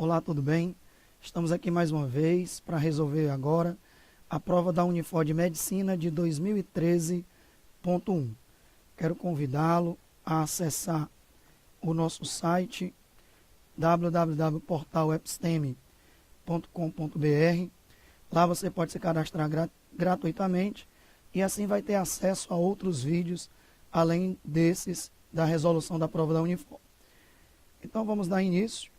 Olá, tudo bem? Estamos aqui mais uma vez para resolver agora a prova da Unifor de Medicina de 2013.1. Quero convidá-lo a acessar o nosso site www.portalepisteme.com.br. Lá você pode se cadastrar gratuitamente e assim vai ter acesso a outros vídeos além desses da resolução da prova da Unifor. Então vamos dar início.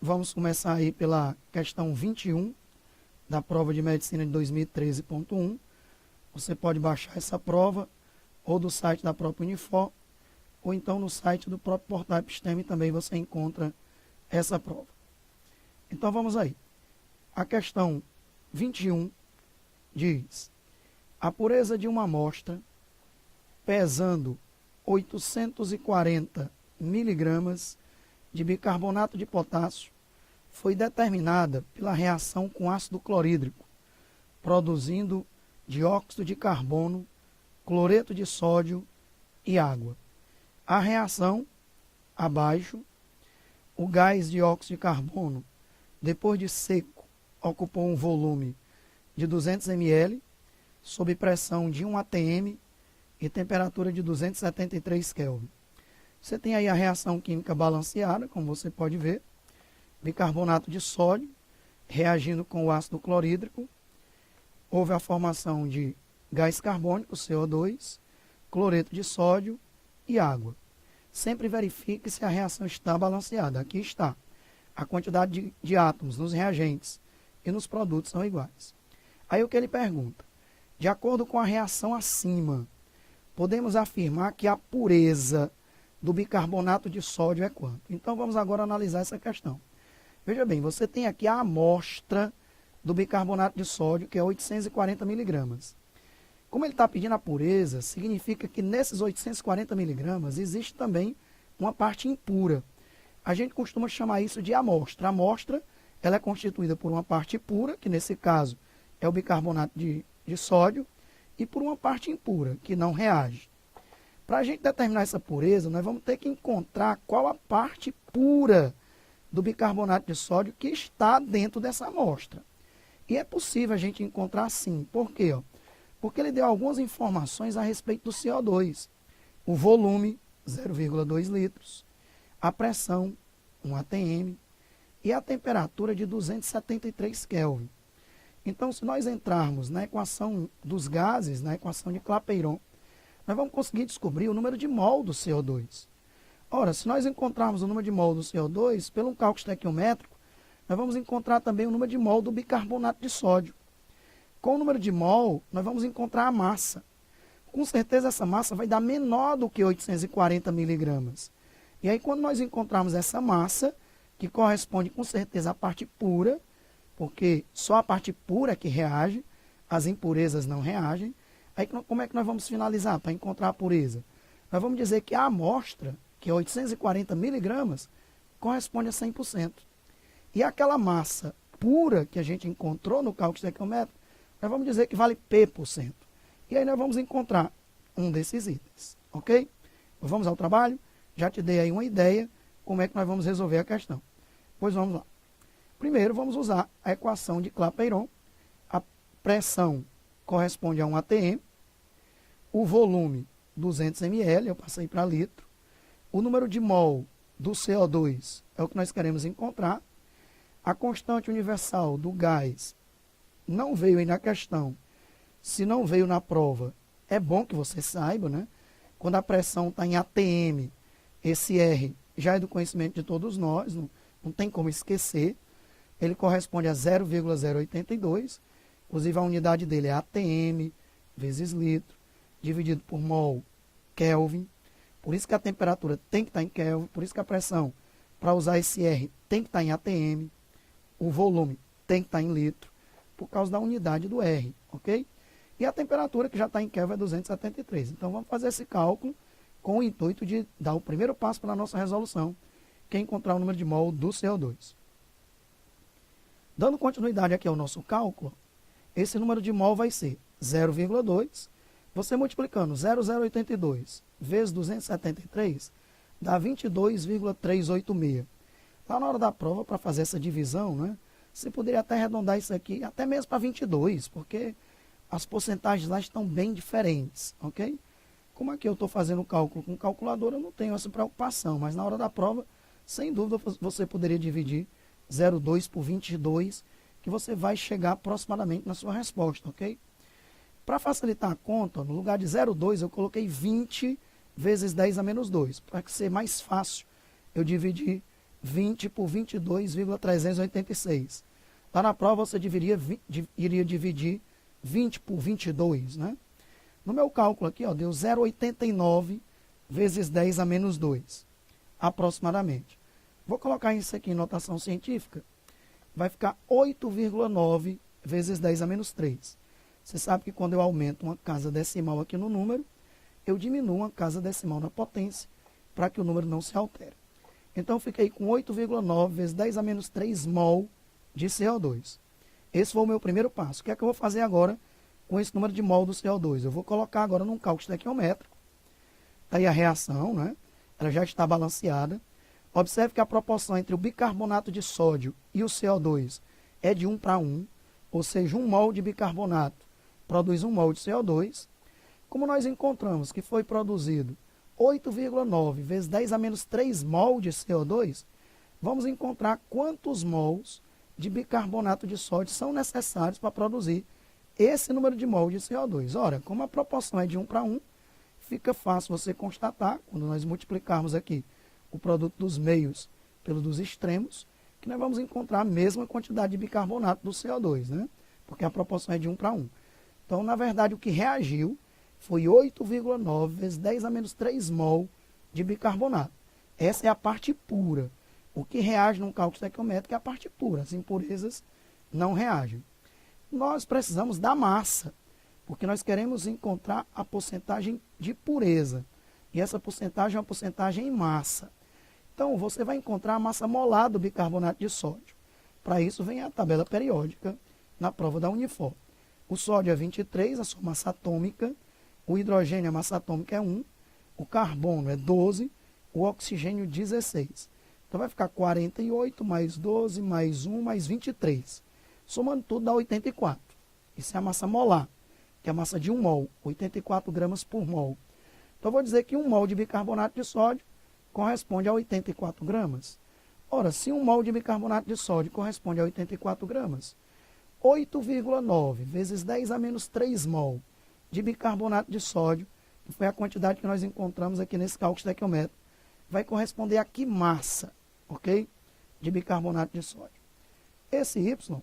Vamos começar aí pela questão 21 da prova de medicina de 2013.1. Você pode baixar essa prova ou do site da própria Unifor, ou então no site do próprio Portal Episteme também você encontra essa prova. Então vamos aí. A questão 21 diz: a pureza de uma amostra pesando 840 miligramas de bicarbonato de potássio foi determinada pela reação com ácido clorídrico, produzindo dióxido de carbono, cloreto de sódio e água. A reação, abaixo, o gás dióxido de carbono, depois de seco, ocupou um volume de 200 ml, sob pressão de 1 atm e temperatura de 273 Kelvin. Você tem aí a reação química balanceada, como você pode ver. Bicarbonato de sódio reagindo com o ácido clorídrico. Houve a formação de gás carbônico, CO2, cloreto de sódio e água. Sempre verifique se a reação está balanceada. Aqui está. A quantidade de átomos nos reagentes e nos produtos são iguais. Aí o que ele pergunta? De acordo com a reação acima, podemos afirmar que a pureza do bicarbonato de sódio é quanto? Então vamos agora analisar essa questão. Veja bem, você tem aqui a amostra do bicarbonato de sódio, que é 840 miligramas. Como ele está pedindo a pureza, significa que nesses 840 miligramas existe também uma parte impura. A gente costuma chamar isso de amostra. A amostra ela é constituída por uma parte pura, que nesse caso é o bicarbonato de sódio, e por uma parte impura, que não reage. Para a gente determinar essa pureza, nós vamos ter que encontrar qual a parte pura do bicarbonato de sódio que está dentro dessa amostra. E é possível a gente encontrar sim. Por quê? Porque ele deu algumas informações a respeito do CO2. O volume, 0,2 litros. A pressão, 1 atm. E a temperatura de 273 Kelvin. Então, se nós entrarmos na equação dos gases, na equação de Clapeyron, nós vamos conseguir descobrir o número de mol do CO2. Ora, se nós encontrarmos o número de mol do CO2, pelo cálculo estequiométrico, nós vamos encontrar também o número de mol do bicarbonato de sódio. Com o número de mol, nós vamos encontrar a massa. Com certeza essa massa vai dar menor do que 840 miligramas. E aí quando nós encontrarmos essa massa, que corresponde com certeza à parte pura, porque só a parte pura que reage, as impurezas não reagem, aí como é que nós vamos finalizar para encontrar a pureza? Nós vamos dizer que a amostra, que é 840 miligramas, corresponde a 100%. E aquela massa pura que a gente encontrou no cálculo estequiométrico, nós vamos dizer que vale P%. E aí nós vamos encontrar um desses itens, ok? Vamos ao trabalho? Já te dei aí uma ideia como é que nós vamos resolver a questão. Pois vamos lá. Primeiro vamos usar a equação de Clapeyron. A pressão corresponde a 1 atm. O volume, 200 ml, eu passei para litro. O número de mol do CO2 é o que nós queremos encontrar. A constante universal do gás não veio aí na questão. Se não veio na prova, é bom que você saiba, né? Quando a pressão está em atm, esse R já é do conhecimento de todos nós, não tem como esquecer. Ele corresponde a 0,082, inclusive a unidade dele é atm vezes litro, dividido por mol, Kelvin. Por isso que a temperatura tem que estar em Kelvin, por isso que a pressão, para usar esse R, tem que estar em atm, o volume tem que estar em litro, por causa da unidade do R, ok? E a temperatura que já está em Kelvin é 273. Então vamos fazer esse cálculo com o intuito de dar o primeiro passo para a nossa resolução, que é encontrar o número de mol do CO2. Dando continuidade aqui ao nosso cálculo, esse número de mol vai ser 0,2. Você multiplicando 0,082 vezes 273, dá 22,386. Lá na hora da prova, para fazer essa divisão, né, você poderia até arredondar isso aqui, até mesmo para 22, porque as porcentagens lá estão bem diferentes, ok? Como aqui eu estou fazendo o cálculo com calculadora, eu não tenho essa preocupação, mas na hora da prova, sem dúvida, você poderia dividir 0,2 por 22, que você vai chegar aproximadamente na sua resposta, ok? Para facilitar a conta, no lugar de 0,2 eu coloquei 20 vezes 10 a menos 2, para que ser mais fácil eu dividir 20 por 22,386. Lá na prova você iria dividir 20 por 22, né? No meu cálculo aqui, ó, deu 0,89 vezes 10 a menos 2, aproximadamente. Vou colocar isso aqui em notação científica. Vai ficar 8,9 vezes 10 a menos 3. Você sabe que quando eu aumento uma casa decimal aqui no número, eu diminuo uma casa decimal na potência, para que o número não se altere. Então, eu fiquei com 8,9 vezes 10 a menos 3 mol de CO2. Esse foi o meu primeiro passo. O que é que eu vou fazer agora com esse número de mol do CO2? Eu vou colocar agora num cálculo estequiométrico. Está aí a reação, né? Ela já está balanceada. Observe que a proporção entre o bicarbonato de sódio e o CO2 é de 1 para 1, ou seja, 1 mol de bicarbonato produz 1 mol de CO2. Como nós encontramos que foi produzido 8,9 vezes 10 a menos 3 mol de CO2, vamos encontrar quantos mols de bicarbonato de sódio são necessários para produzir esse número de mol de CO2. Ora, como a proporção é de 1 para 1, fica fácil você constatar, quando nós multiplicarmos aqui o produto dos meios pelo dos extremos, que nós vamos encontrar a mesma quantidade de bicarbonato do CO2, né? Porque a proporção é de 1 para 1. Então, na verdade, o que reagiu foi 8,9 vezes 10 a menos 3 mol de bicarbonato. Essa é a parte pura. O que reage num cálculo estequiométrico é a parte pura. As impurezas não reagem. Nós precisamos da massa, porque nós queremos encontrar a porcentagem de pureza. E essa porcentagem é uma porcentagem em massa. Então, você vai encontrar a massa molar do bicarbonato de sódio. Para isso, vem a tabela periódica na prova da Unifor. O sódio é 23, a sua massa atômica. O hidrogênio, a massa atômica é 1. O carbono é 12. O oxigênio, 16. Então, vai ficar 48 mais 12 mais 1 mais 23. Somando tudo, dá 84. Isso é a massa molar, que é a massa de 1 mol, 84 gramas por mol. Então, eu vou dizer que 1 mol de bicarbonato de sódio corresponde a 84 gramas. Ora, se 1 mol de bicarbonato de sódio corresponde a 84 gramas, 8,9 vezes 10 a menos 3 mol de bicarbonato de sódio, que foi a quantidade que nós encontramos aqui nesse cálculo estequiométrico, vai corresponder a que massa, ok? De bicarbonato de sódio. Esse Y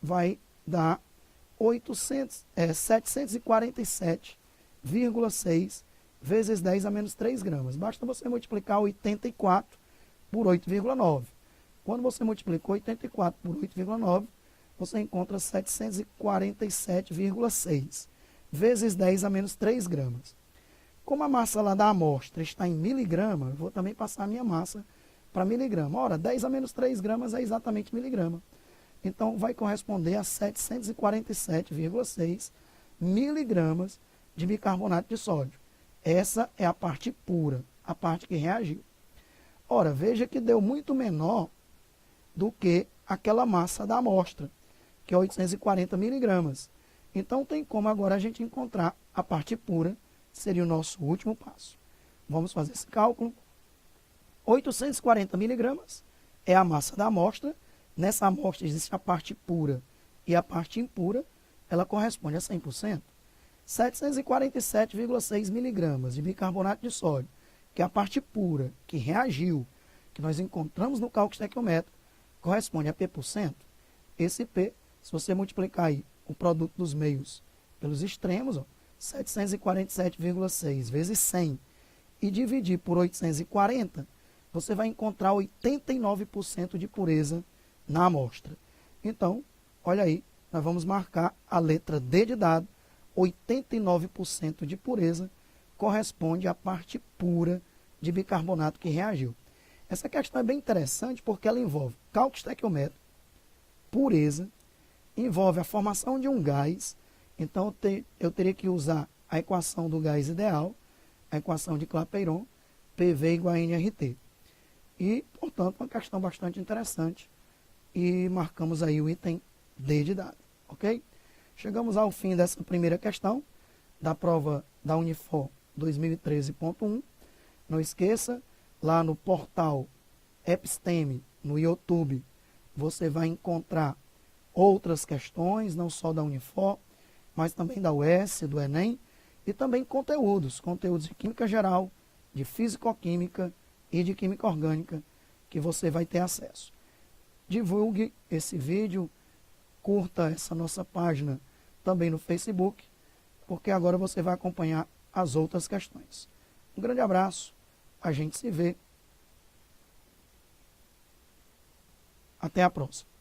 vai dar 747,6 vezes 10 a menos 3 gramas. Basta você multiplicar 84 por 8,9. Quando você multiplica 84 por 8,9, você encontra 747,6 vezes 10 a menos 3 gramas. Como a massa lá da amostra está em miligrama, eu vou também passar a minha massa para miligrama. Ora, 10 a menos 3 gramas é exatamente miligrama. Então, vai corresponder a 747,6 miligramas de bicarbonato de sódio. Essa é a parte pura, a parte que reagiu. Ora, veja que deu muito menor do que aquela massa da amostra, que é 840 miligramas. Então, tem como agora a gente encontrar a parte pura, seria o nosso último passo. Vamos fazer esse cálculo. 840 miligramas é a massa da amostra. Nessa amostra existe a parte pura e a parte impura, ela corresponde a 100%. 747,6 miligramas de bicarbonato de sódio, que é a parte pura, que reagiu, que nós encontramos no cálculo estequiométrico, corresponde a P%. Esse P, se você multiplicar aí o produto dos meios pelos extremos, 747,6 vezes 100, e dividir por 840, você vai encontrar 89% de pureza na amostra. Então, olha aí, nós vamos marcar a letra D de dado, 89% de pureza corresponde à parte pura de bicarbonato que reagiu. Essa questão é bem interessante porque ela envolve cálculo estequiométrico, pureza, envolve a formação de um gás. Então, eu teria que usar a equação do gás ideal, a equação de Clapeyron, PV igual a NRT. E, portanto, uma questão bastante interessante. E marcamos aí o item D de dado, ok? Chegamos ao fim dessa primeira questão da prova da Unifor 2013.1. Não esqueça, lá no portal Episteme, no YouTube, você vai encontrar outras questões, não só da Unifor, mas também da UES, do Enem, e também conteúdos de Química Geral, de Físico-Química e de Química Orgânica, que você vai ter acesso. Divulgue esse vídeo, curta essa nossa página também no Facebook, porque agora você vai acompanhar as outras questões. Um grande abraço, a gente se vê. Até a próxima.